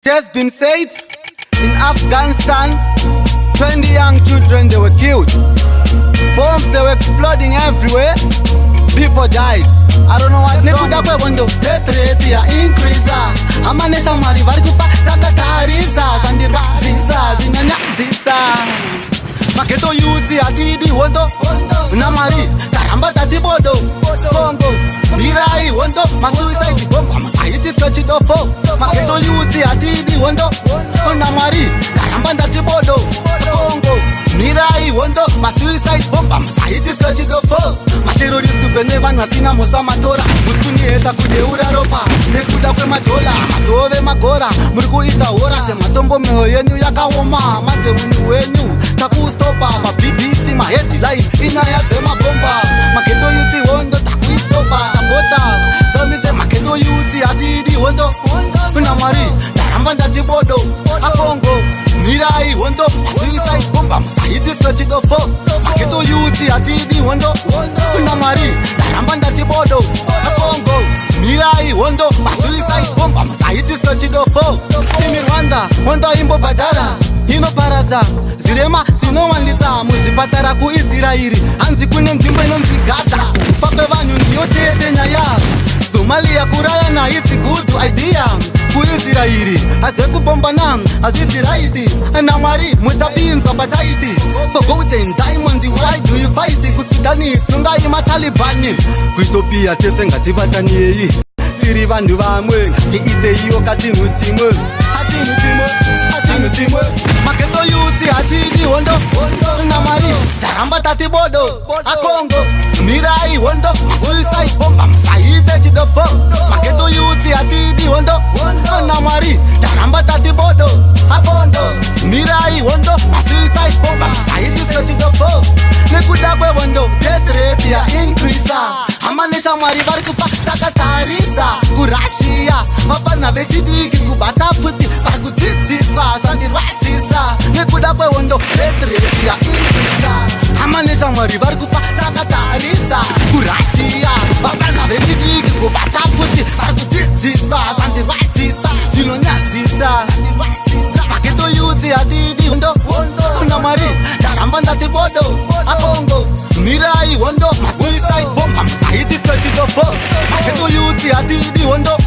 Just been said, in Afghanistan, 20 young children, they were killed. Bombs, they were exploding everywhere. People died. I don't know what nekuda kwevondo death rate ya increase. Amanesha mari vari kufa takatarisa zvandirwadzisa zvinonyadzisa. Maketo youth atidi hondo na mari karamba tatibodo Congo mirai hondo masuicide bomb amasayitiswa chidofo. Maketo youth atidi hondo na mari karamba tatibodo Congo mirai hondo masuicide bomb amasayitiswa chidofo. Materrorist bene vanhu vasina mhosva matora musikunieta kudeura ropa nekuda kwemadola madhove magora muri kuita hora sematombo mwoyo yenyu yakaoma madheuni wenyu takustopa mabbc maheadline inyaya dzemabomba. Maketo youth hondo takuistopa tabota zomise maketo youth atidi hondo kuna mwari ndaramba ndatibodo akongo mirai hondo suicide bomba musayitiswa chidofo. Maketo youth atidi hondo kuna mwari ndaramba ndatibodo akongo mirai hondo suicide bomba musayitiswa chidofo. Imi Rwanda hondo imbobhadhara inoparadza zvirema zvinowandisa muzvipatara kuIsraeri. Hanzi kune nzvimbo inonzi Gaza kufa kwevanhu ndiyo tete nyaya. Somalia kurayana it's a good idea kuIsraeri haze kubombana hazvizi right. Namwari mutapinzwa pataiti for golden diamond why do you fight kusudani sungai matalibani kuEthiopia tese ngatibataniei tiri vanhu vamwe ngatiiteiwo katinu timwe Maketo youth atidi hondo namwari ndaramba tatibodo akongo mirai hondo suicide bomba musaite chidofo. Maketo youth atidi hondo namwari ndaramba tatibodo akondo mirai hondo suicide bomba musaite chidofo. Nekuda kwevondo death rate ya increase. Amanesha mwari vari kufa takatarisa kuRussia mapana vechidiki kubata futi vari kudzidziswa zvandirwadzisa. Nekuda kwevondo death rate ya increase. Amanesha mwari vari kufa takatarisa kuRussia mapana vechidiki kubata futi vari kudzidziswa zvandirwadzisa zvinonyadzisa. Maketo youth atidi hondo kuna mwari ndaramba ndatibodo akongo mirai hondo suicide bomba musayitiswa chidofo. Maketo youth atidi hondo